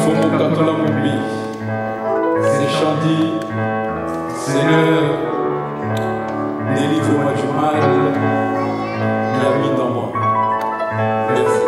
Fomo Katola Moubi, c'est Chandi, Seigneur, délivre-moi du mal, il a mis dans moi. Merci.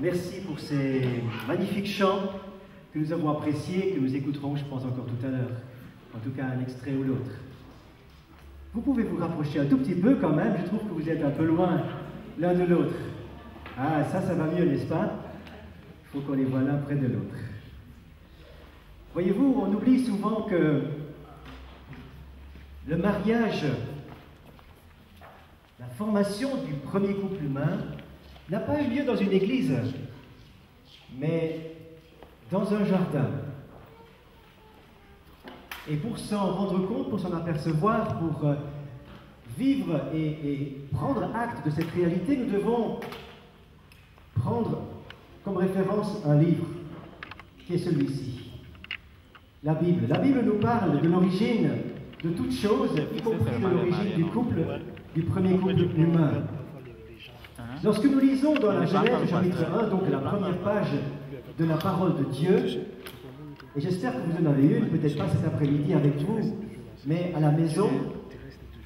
Merci pour ces magnifiques chants que nous avons appréciés, que nous écouterons, je pense, encore tout à l'heure. En tout cas, un extrait ou l'autre. Vous pouvez vous rapprocher un tout petit peu quand même, je trouve que vous êtes un peu loin l'un de l'autre. Ah, ça va mieux, n'est-ce pas? Il faut qu'on les voit l'un près de l'autre. Voyez-vous, on oublie souvent que le mariage, la formation du premier couple humain, n'a pas eu lieu dans une église, mais dans un jardin. Et pour s'en rendre compte, pour s'en apercevoir, pour vivre et prendre acte de cette réalité, nous devons prendre comme référence un livre qui est celui-ci, la Bible. La Bible nous parle de l'origine de toutes choses, y compris de l'origine du couple, du premier couple humain. Lorsque nous lisons dans la Genèse chapitre 1, donc la première page de la parole de Dieu, et j'espère que vous en avez une, peut-être pas cet après-midi avec vous, mais à la maison,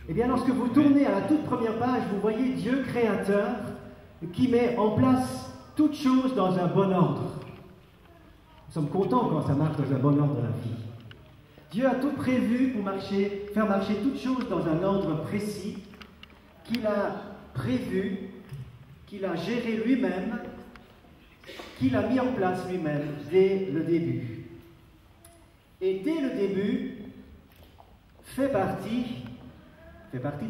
eh bien lorsque vous tournez à la toute première page, vous voyez Dieu créateur qui met en place toutes choses dans un bon ordre. Nous sommes contents quand ça marche dans un bon ordre dans la vie. Dieu a tout prévu pour faire marcher toutes choses dans un ordre précis, qu'il a prévu, qu'il a géré lui-même, qu'il a mis en place lui-même dès le début. Et dès le début, fait partie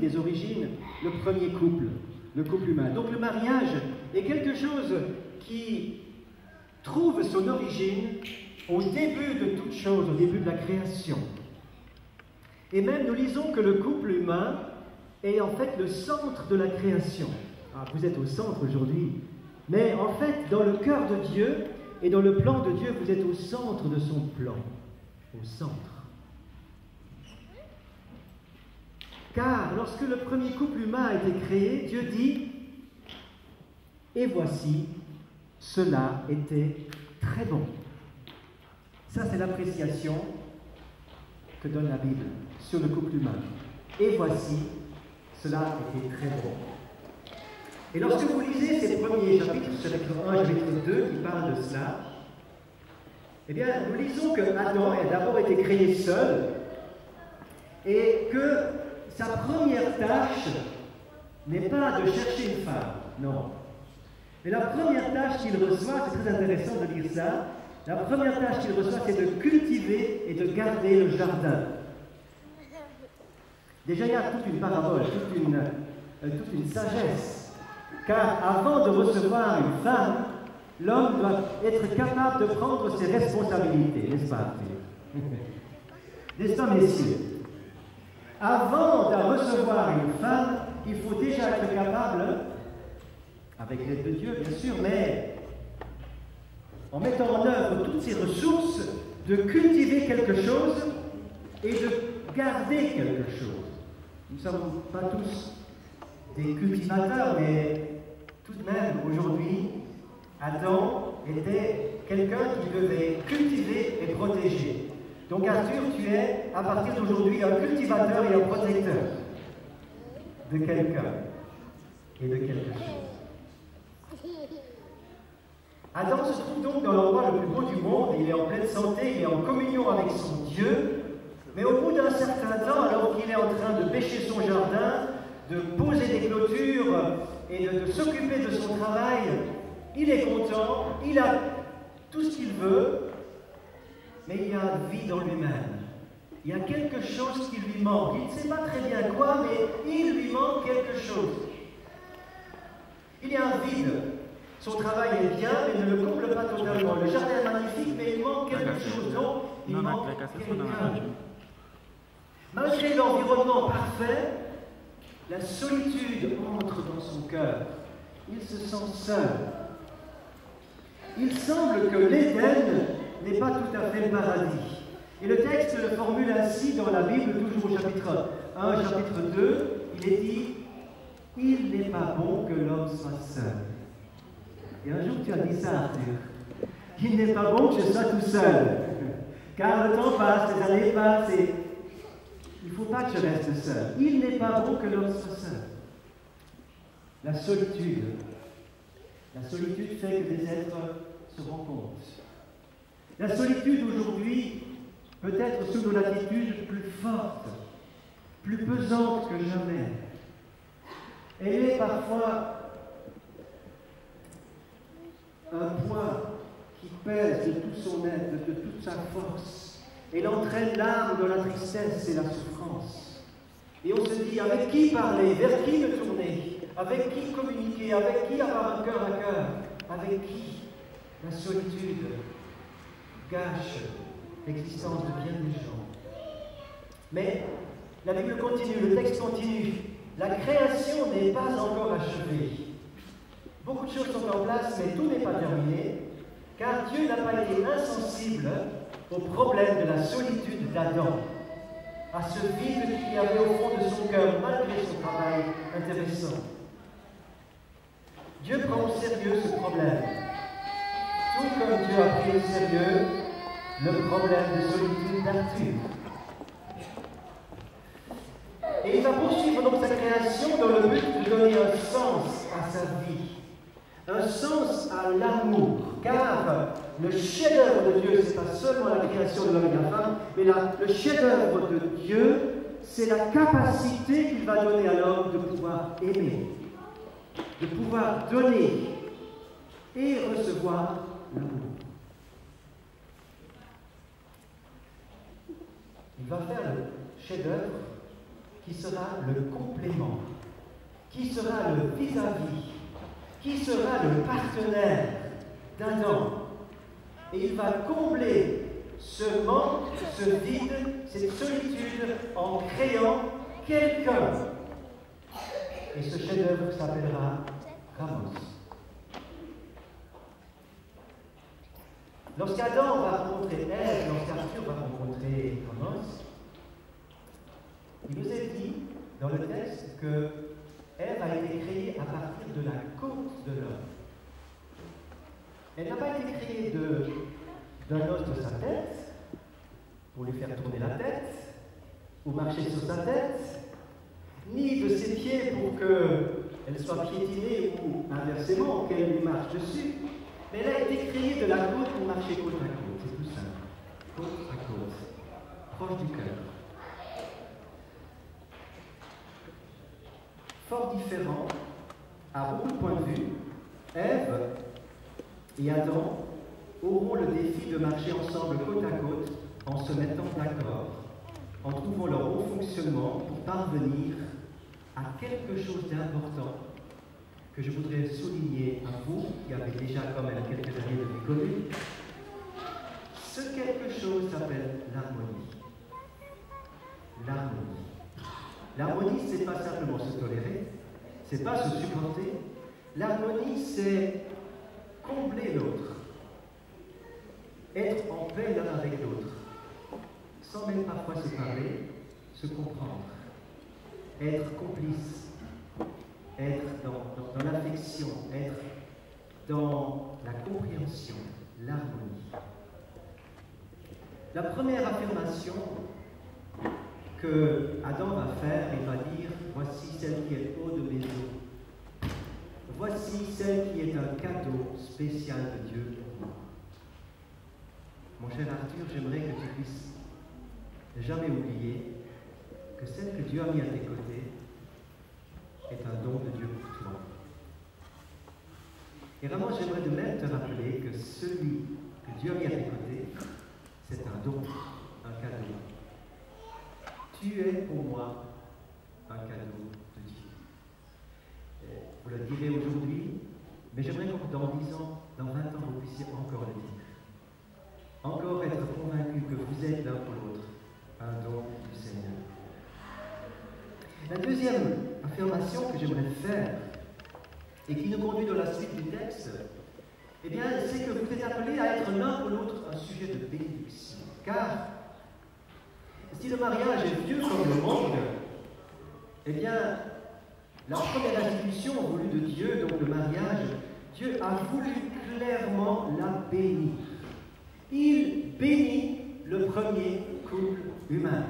des origines, le premier couple, le couple humain. Donc le mariage est quelque chose qui trouve son origine au début de toute chose, au début de la création. Et même nous lisons que le couple humain est en fait le centre de la création. Ah, vous êtes au centre aujourd'hui, mais en fait, dans le cœur de Dieu et dans le plan de Dieu, vous êtes au centre de son plan. Au centre. Car lorsque le premier couple humain a été créé, Dieu dit « Et voici, cela était très bon ». Ça, c'est l'appréciation que donne la Bible sur le couple humain. « Et voici, cela était très bon ». Et lorsque vous lisez ces premiers chapitres, chapitre 1 et chapitre 2, qui parlent de cela, eh bien, nous lisons que Adam a d'abord été créé seul et que sa première tâche n'est pas de chercher une femme, non. Mais la première tâche qu'il reçoit, c'est très intéressant de lire ça, la première tâche qu'il reçoit, c'est de cultiver et de garder le jardin. Déjà, il y a toute une parabole, toute une sagesse. Car avant de recevoir une femme, l'homme doit être capable de prendre ses responsabilités, n'est-ce pas? N'est-ce pas, messieurs? Avant de recevoir une femme, il faut déjà être capable, avec l'aide de Dieu bien sûr, mais en mettant en œuvre toutes ses ressources, de cultiver quelque chose et de garder quelque chose. Nous ne sommes pas tous des cultivateurs, mais tout de même, aujourd'hui, Adam était quelqu'un qui devait cultiver et protéger. Donc Arthur, tu es, à partir d'aujourd'hui, un cultivateur et un protecteur de quelqu'un et de quelque chose. Adam se trouve donc dans l'endroit le plus beau du monde, il est en pleine santé, il est en communion avec son Dieu, mais au bout d'un certain temps, alors qu'il est en train de bêcher son jardin, de poser des clôtures et de s'occuper de son travail, il est content, il a tout ce qu'il veut, mais il y a un vide en lui-même. Il y a quelque chose qui lui manque. Il ne sait pas très bien quoi, mais il lui manque quelque chose. Il y a un vide. Son travail est bien, mais ne le comble pas totalement. Le jardin est magnifique, mais il manque quelque chose. Donc, il manque quelqu'un. Malgré l'environnement parfait, la solitude entre dans son cœur. Il se sent seul. Il semble que l'Éden n'est pas tout à fait le paradis. Et le texte le formule ainsi dans la Bible, toujours au chapitre 1, chapitre 2, il est dit « Il n'est pas bon que l'homme soit seul ». Et un jour tu as dit ça, Arthur. « Il n'est pas bon que je sois tout seul, car le temps passe, les années passent, et il ne faut pas que je reste seul. Il n'est pas bon que l'homme soit seul. » La solitude fait que des êtres se rencontrent. La solitude aujourd'hui peut être sous nos latitudes plus forte, plus pesante que jamais. Elle est parfois un poids qui pèse de tout son être, de toute sa force. Elle entraîne l'âme dans la tristesse et la souffrance. Et on se dit, avec qui parler, vers qui me tourner, avec qui communiquer, avec qui avoir un cœur à cœur, avec qui? La solitude gâche l'existence de bien des gens. Mais la Bible continue, le texte continue. la création n'est pas encore achevée. Beaucoup de choses sont en place, mais tout n'est pas terminé, car Dieu n'a pas été insensible au problème de la solitude d'Adam, à ce vide qu'il y avait au fond de son cœur, malgré son travail intéressant. Dieu prend au sérieux ce problème, tout comme Dieu a pris au sérieux le problème de solitude d'Arthur. Et il va poursuivre donc sa création dans le but de donner un sens à sa vie, un sens à l'amour, car le chef-d'œuvre de Dieu, ce n'est pas seulement la création de l'homme et de la femme, mais le chef-d'œuvre de Dieu, c'est la capacité qu'il va donner à l'homme de pouvoir aimer, de pouvoir donner et recevoir l'amour. Il va faire le chef-d'œuvre qui sera le complément, qui sera le vis-à-vis, qui sera le partenaire d'Adam. Et il va combler ce manque, ce vide, cette solitude en créant quelqu'un. Et ce chef-d'œuvre s'appellera Ramos. Lorsqu'Adam va rencontrer Ève, lorsqu'Arthur va rencontrer Ramos, il nous est dit dans le texte que Ève a été créée à partir de la côte de l'homme. Elle n'a pas été créée d'un os de sa tête, pour lui faire tourner la tête, ou marcher sur sa tête, ni de ses pieds pour qu'elle soit piétinée ou inversement, qu'elle lui marche dessus. Mais elle a été créée de la côte pour marcher côte à côte, c'est tout simple. Côte à côte, proche du cœur. Fort différent, à beaucoup de points de vue, Ève et Adam auront le défi de marcher ensemble côte à côte en se mettant d'accord, en trouvant leur bon fonctionnement pour parvenir à quelque chose d'important que je voudrais souligner à vous, qui avez déjà quand même quelques années de vie commune. Ce quelque chose s'appelle l'harmonie. L'harmonie. L'harmonie, c'est pas simplement se tolérer, c'est pas se supporter. L'harmonie, c'est combler l'autre, être en paix l'un avec l'autre, sans même parfois se parler, se comprendre, être complice, être dans l'affection, être dans la compréhension, l'harmonie. La première affirmation que Adam va faire, il va dire « Voici celle qui est haut de mes os. Voici celle qui est un cadeau spécial de Dieu pour moi. » Mon cher Arthur, j'aimerais que tu puisses ne jamais oublier que celle que Dieu a mis à tes côtés est un don de Dieu pour toi. Et vraiment, j'aimerais de même te rappeler que celui que Dieu a mis à tes côtés, c'est un don, un cadeau. Tu es pour moi un cadeau de Dieu. Et vous le direz aujourd'hui, mais j'aimerais que dans 10 ans, dans 20 ans, vous puissiez encore le dire. Encore être convaincu que vous êtes l'un pour l'autre un don du Seigneur. La deuxième affirmation que j'aimerais faire, et qui nous conduit dans la suite du texte, eh bien, c'est que vous êtes appelés à être l'un pour l'autre un sujet de bénédiction. Car si le mariage est vieux comme le monde, eh bien, la première institution voulue de Dieu, donc le mariage, Dieu a voulu clairement la bénir. Il bénit le premier couple humain.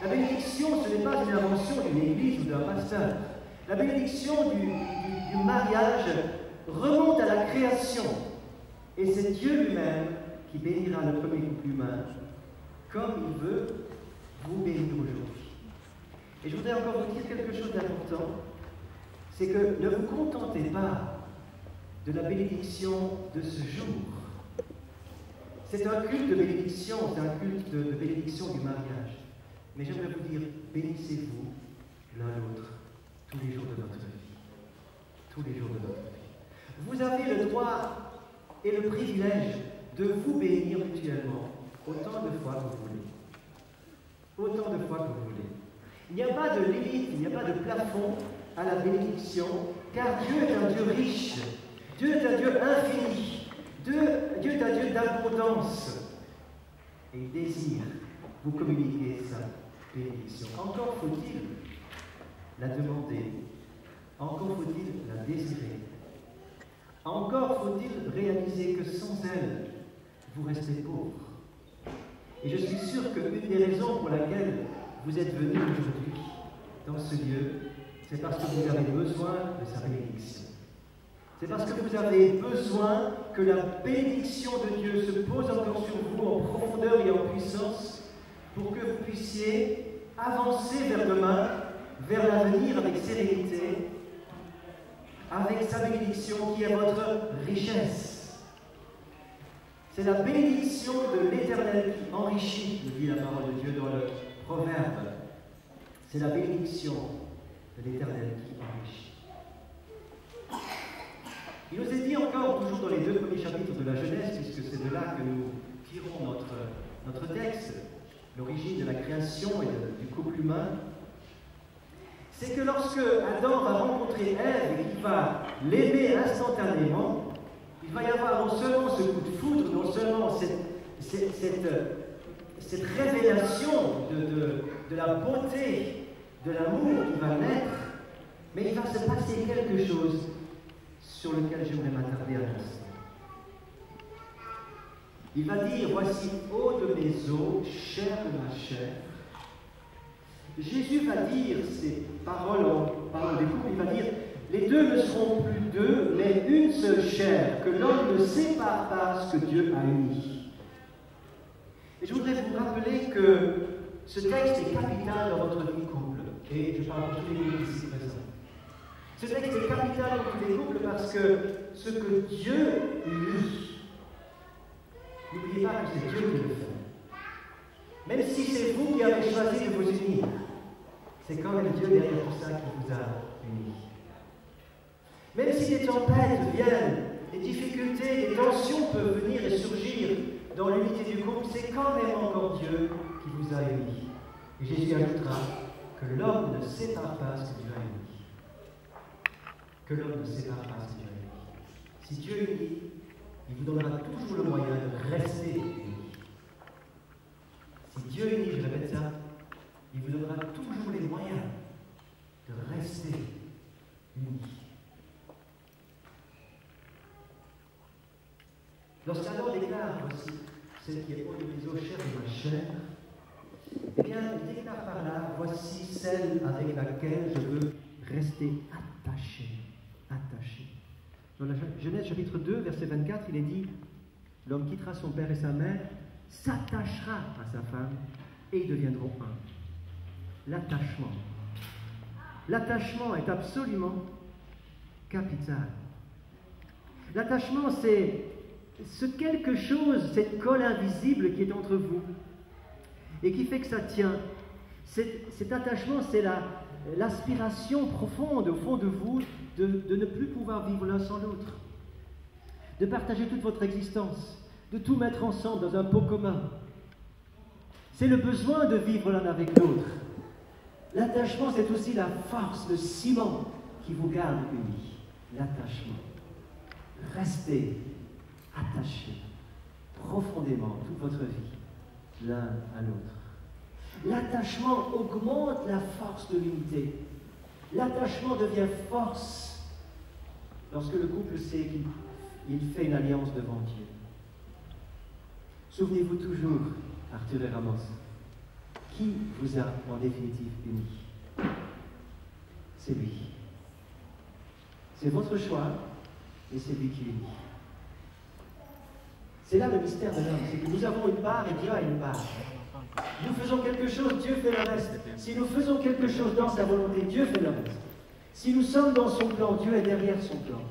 La bénédiction, ce n'est pas une invention d'une église ou d'un pasteur. La bénédiction du mariage remonte à la création. Et c'est Dieu lui-même qui bénira le premier couple humain comme il veut vous bénir aujourd'hui. Et je voudrais encore vous dire quelque chose d'important, c'est que ne vous contentez pas de la bénédiction de ce jour. C'est un culte de bénédiction, c'est un culte de bénédiction du mariage. Mais j'aimerais vous dire, bénissez-vous l'un l'autre tous les jours de votre vie. Tous les jours de votre vie. Vous avez le droit et le privilège de vous bénir mutuellement autant de fois que vous voulez. Autant de fois que vous voulez. Il n'y a pas de limite, il n'y a pas de plafond à la bénédiction, car Dieu est un Dieu riche, Dieu est un Dieu infini, Dieu est un Dieu d'abondance. Et il désire vous communiquer sa bénédiction. Encore faut-il la demander, encore faut-il la désirer, encore faut-il réaliser que sans elle, vous restez pauvre. Et je suis sûr qu'une des raisons pour laquelle vous êtes venus aujourd'hui dans ce lieu, c'est parce que vous avez besoin de sa bénédiction. C'est parce que vous avez besoin que la bénédiction de Dieu se pose encore sur vous en profondeur et en puissance pour que vous puissiez avancer vers demain, vers l'avenir avec sérénité, avec sa bénédiction qui est votre richesse. C'est la bénédiction de l'Éternel qui enrichit, nous dit la parole de Dieu dans le Proverbe. C'est la bénédiction de l'Éternel qui enrichit. Il nous est dit encore, toujours dans les 2 premiers chapitres de la Genèse, puisque c'est de là que nous tirons notre texte, l'origine de la création et du couple humain, c'est que lorsque Adam va rencontrer Ève et qu'il va l'aimer instantanément, il va y avoir non seulement ce coup de foudre, non seulement cette révélation de la beauté, de l'amour qui va naître, mais il va se passer quelque chose sur lequel j'aimerais m'attarder à l'instant. Il va dire, voici eau de mes os, chair de ma chair. Jésus va dire ces paroles en parlant des couples, il va dire, les deux ne seront plus deux, mais une seule chair, que l'homme ne sépare pas ce que Dieu a uni. Et je voudrais vous rappeler que ce texte est capital dans votre vie couple, et je parle pour tous les couples ici présents. Ce texte est capital dans tous les couples parce que ce que Dieu unit, n'oubliez pas que c'est Dieu qui le fait. Même si c'est vous qui avez choisi de vous unir, c'est quand même Dieu derrière tout ça qui vous a unis. Même si des tempêtes viennent, des difficultés, des tensions peuvent venir et surgir dans l'unité du couple, c'est quand même encore Dieu qui vous a unis. Et Jésus ajoutera que l'homme ne sépare pas ce que Dieu a uni. Que l'homme ne sépare pas ce que Dieu a uni. Si Dieu unit, il vous donnera toujours le moyen de rester unis. Si Dieu unit, je répète ça, il vous donnera toujours les moyens de rester unis. Lorsqu'Adam déclare, voici celle qui est eau de mes os, chair de ma chair, eh bien, il déclare par là, voici celle avec laquelle je veux rester attaché. Attaché. Dans la Genèse chapitre 2, verset 24, il est dit, l'homme quittera son père et sa mère, s'attachera à sa femme, et ils deviendront un. L'attachement. L'attachement est absolument capital. L'attachement, c'est ce quelque chose, cette colle invisible qui est entre vous et qui fait que ça tient. Cet attachement, c'est l'aspiration profonde au fond de vous de ne plus pouvoir vivre l'un sans l'autre, de partager toute votre existence, de tout mettre ensemble dans un pot commun. C'est le besoin de vivre l'un avec l'autre. L'attachement, c'est aussi la force, le ciment qui vous garde unis. L'attachement. Restez attachés profondément toute votre vie, l'un à l'autre. L'attachement augmente la force de l'unité. L'attachement devient force lorsque le couple sait qu'il fait une alliance devant Dieu. Souvenez-vous toujours, Arthur et Ramos, qui vous a en définitive unis? C'est lui. C'est votre choix et c'est lui qui unit. C'est là le mystère de l'homme, c'est que nous avons une part et Dieu a une part. Nous faisons quelque chose, Dieu fait le reste. Si nous faisons quelque chose dans sa volonté, Dieu fait le reste. Si nous sommes dans son plan, Dieu est derrière son plan.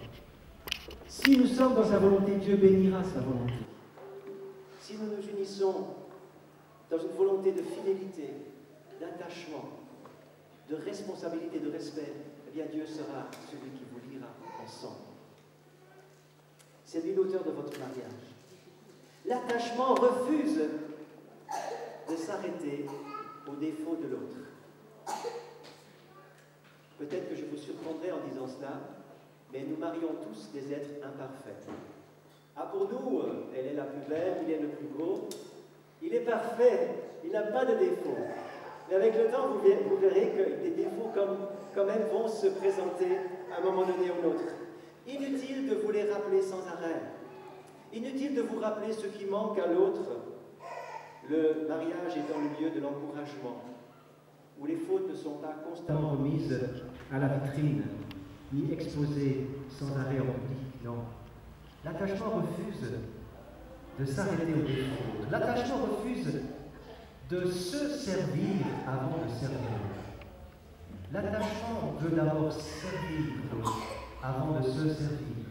Si nous sommes dans sa volonté, Dieu bénira sa volonté. Si nous nous unissons dans une volonté de fidélité, d'attachement, de responsabilité, de respect, eh bien Dieu sera celui qui vous liera ensemble. C'est lui l'auteur de votre mariage. L'attachement refuse de s'arrêter au défaut de l'autre. Peut-être que je vous surprendrai en disant cela, mais nous marions tous des êtres imparfaits. Ah, pour nous, elle est la plus belle, il est le plus beau, il est parfait, il n'a pas de défaut. Mais avec le temps, vous verrez que des défauts quand même vont se présenter à un moment donné ou l'autre. Inutile de vous les rappeler sans arrêt. Inutile de vous rappeler ce qui manque à l'autre. Le mariage étant le lieu de l'encouragement, où les fautes ne sont pas constamment Remise à la vitrine, ni exposée sans arrêt en public, non. L'attachement refuse de s'arrêter au défaut. L'attachement refuse de se servir avant de servir. L'attachement veut d'abord servir l'autre avant de se servir.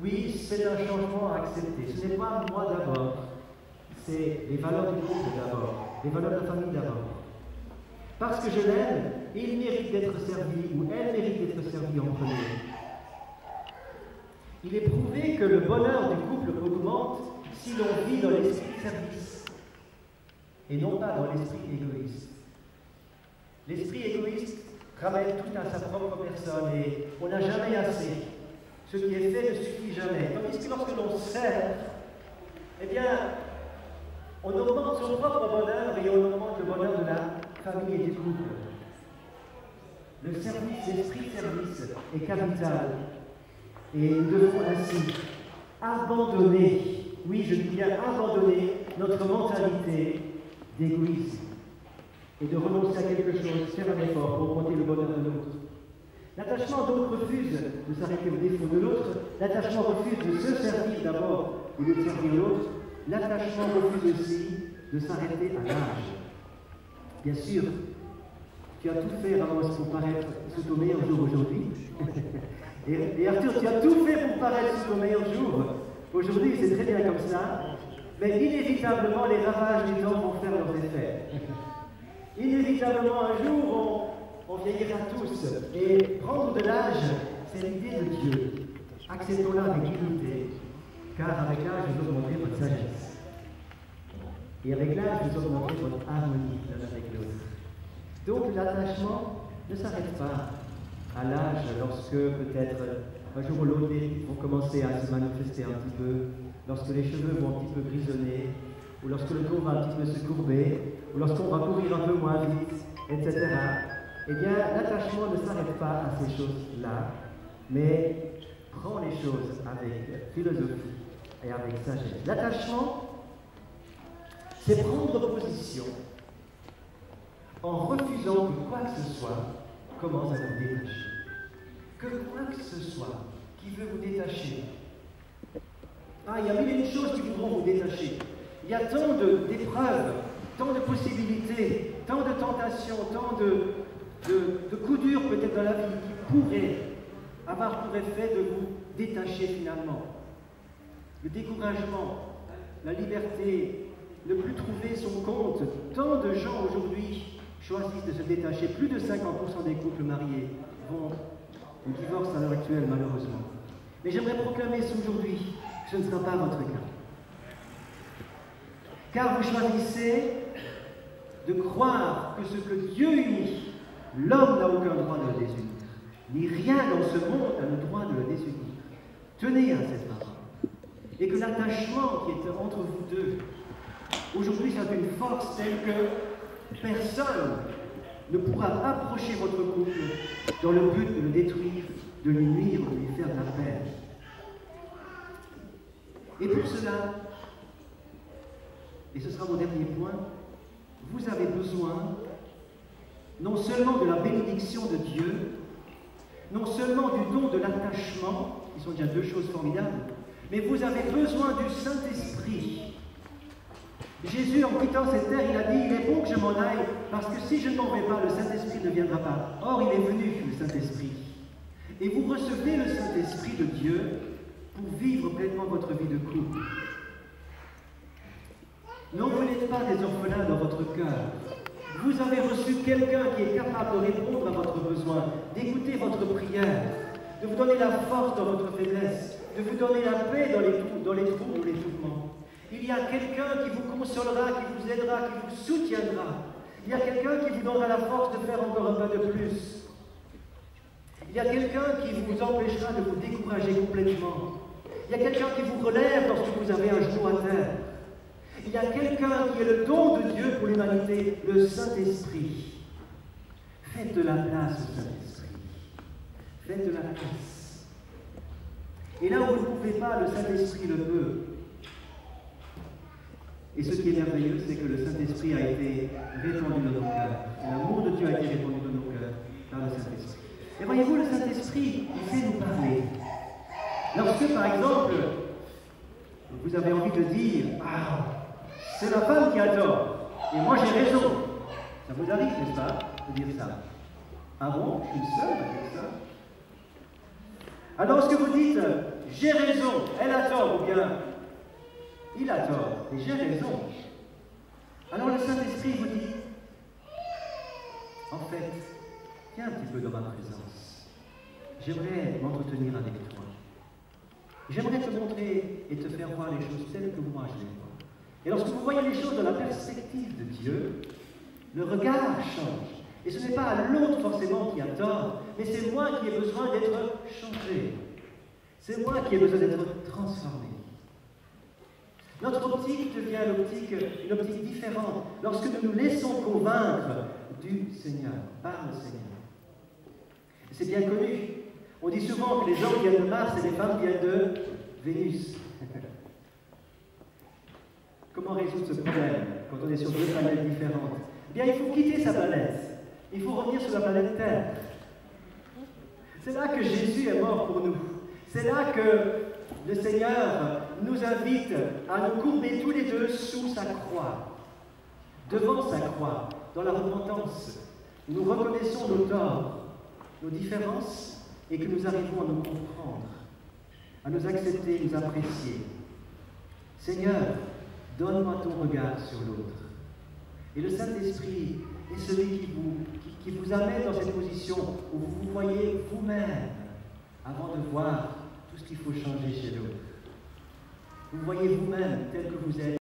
Oui, c'est un changement à accepter. Ce n'est pas moi d'abord, c'est les valeurs du couple d'abord, les valeurs de la famille d'abord. Parce que je l'aime, il mérite d'être servi, ou elle mérite d'être servie en premier. Il est prouvé que le bonheur du couple augmente si l'on vit dans l'esprit de service, et non pas dans l'esprit égoïste. L'esprit égoïste ramène tout à sa propre personne, et on n'a jamais assez. Ce qui est fait ne suffit jamais. Tandis que lorsque l'on sert, eh bien, on augmente son propre bonheur et on augmente le bonheur de la famille et du couple. Le service, l'esprit de service est capital. Et nous devons ainsi abandonner, oui, je dis bien abandonner notre mentalité d'égoïsme et de renoncer à quelque chose, faire un effort pour augmenter le bonheur de l'autre. L'attachement donc refuse de s'arrêter au défaut de l'autre, l'attachement refuse de se servir d'abord au lieu de servir l'autre, l'attachement refuse aussi de s'arrêter à l'âge. Bien sûr, tu as tout fait, Ramos, pour paraître sous ton meilleur jour aujourd'hui. Et Arthur, tu as tout fait pour paraître sous ton meilleur jour. Aujourd'hui, c'est très bien comme ça, mais inévitablement, les ravages du temps vont faire leurs effets. Inévitablement, un jour, on vieillira tous. Et prendre de l'âge, c'est l'idée de Dieu. Acceptons-la avec humilité, car avec l'âge, vous augmentez votre sagesse. Et avec l'âge, vous augmentez votre harmonie l'un avec l'autre. Donc l'attachement ne s'arrête pas à l'âge lorsque peut-être un jour ou l'autre vont commencer à se manifester un petit peu, lorsque les cheveux vont un petit peu grisonner, ou lorsque le dos va un petit peu se courber, ou lorsqu'on va courir un peu moins vite, etc. Eh bien, l'attachement ne s'arrête pas à ces choses-là, mais prend les choses avec philosophie et avec sagesse. L'attachement, c'est prendre position en refusant que quoi que ce soit commence à vous détacher. Que quoi que ce soit qui veut vous détacher. Ah, il y a mille et une choses qui voudront vous détacher. Il y a tant d'épreuves, tant de possibilités, tant de tentations, tant de coups durs peut-être dans la vie qui pourraient avoir pour effet de vous détacher finalement. Le découragement, la liberté, ne plus trouver son compte. Tant de gens aujourd'hui choisissent de se détacher. Plus de 50% des couples mariés vont au divorce à l'heure actuelle, malheureusement. Mais j'aimerais proclamer aujourd'hui que ce ne sera pas votre cas. Car vous choisissez de croire que ce que Dieu unit, l'homme n'a aucun droit de le désunir. Ni rien dans ce monde n'a le droit de le désunir. Tenez à cette parole. Et que l'attachement qui est entre vous deux, aujourd'hui, c'est une force telle que personne ne pourra approcher votre couple dans le but de le détruire, de lui nuire, de lui faire de la peine. Et pour cela, et ce sera mon dernier point, vous avez besoin non seulement de la bénédiction de Dieu, non seulement du don de l'attachement, qui sont déjà deux choses formidables, mais vous avez besoin du Saint-Esprit. Jésus, en quittant cette terre, il a dit, il est bon que je m'en aille, parce que si je ne m'en vais pas, le Saint-Esprit ne viendra pas. Or, il est venu, le Saint-Esprit. Et vous recevez le Saint-Esprit de Dieu pour vivre pleinement votre vie de couple. Non, vous n'êtes pas des orphelins dans votre cœur. Vous avez reçu quelqu'un qui est capable de répondre à votre besoin, d'écouter votre prière, de vous donner la force dans votre faiblesse, de vous donner la paix dans les troubles ou les tourments. Il y a quelqu'un qui vous consolera, qui vous aidera, qui vous soutiendra. Il y a quelqu'un qui vous donnera la force de faire encore un pas de plus. Il y a quelqu'un qui vous empêchera de vous décourager complètement. Il y a quelqu'un qui vous relève lorsque vous avez un genou à terre. Il y a quelqu'un qui est le don de Dieu pour l'humanité, le Saint-Esprit. Faites de la place au Saint-Esprit. Faites de la place. Et là où vous ne pouvez pas, le Saint-Esprit le peut. Et ce qui est merveilleux, c'est que le Saint-Esprit a été répandu dans nos cœurs. L'amour de Dieu a été répandu dans nos cœurs par le Saint-Esprit. Et voyez-vous, le Saint-Esprit, il sait nous parler. Lorsque, par exemple, vous avez envie de dire « Ah, c'est la femme qui a tort, et moi j'ai raison », ça vous arrive, n'est-ce pas, de dire ça? Ah bon, je suis seul à dire ça? Alors, lorsque vous dites « J'ai raison, elle a tort » ou bien « Il a tort, et j'ai raison », alors le Saint-Esprit vous dit « En fait, viens un petit peu dans ma présence. J'aimerais m'entretenir avec toi. J'aimerais te montrer et te faire voir les choses telles que moi je les vois. » Et lorsque vous voyez les choses dans la perspective de Dieu, le regard change. Et ce n'est pas à l'autre forcément qui a tort, mais c'est moi qui ai besoin d'être changé. C'est moi qui ai besoin d'être transformé. Notre optique devient une optique différente lorsque nous nous laissons convaincre du Seigneur, par le Seigneur. C'est bien connu. On dit souvent que les hommes viennent de Mars et les femmes viennent de Vénus. Comment résoudre ce problème quand on est sur deux planètes différentes? Eh bien, il faut quitter sa planète. Il faut revenir sur la planète Terre. C'est là que Jésus est mort pour nous. C'est là que le Seigneur nous invite à nous courber tous les deux sous sa croix, devant sa croix, dans la repentance. Nous reconnaissons nos torts, nos différences, et que nous arrivons à nous comprendre, à nous accepter, nous apprécier. Seigneur, donne-moi ton regard sur l'autre. Et le Saint-Esprit est celui qui vous amène dans cette position où vous vous voyez vous-même avant de voir tout ce qu'il faut changer chez l'autre. Vous voyez vous-même tel que vous êtes.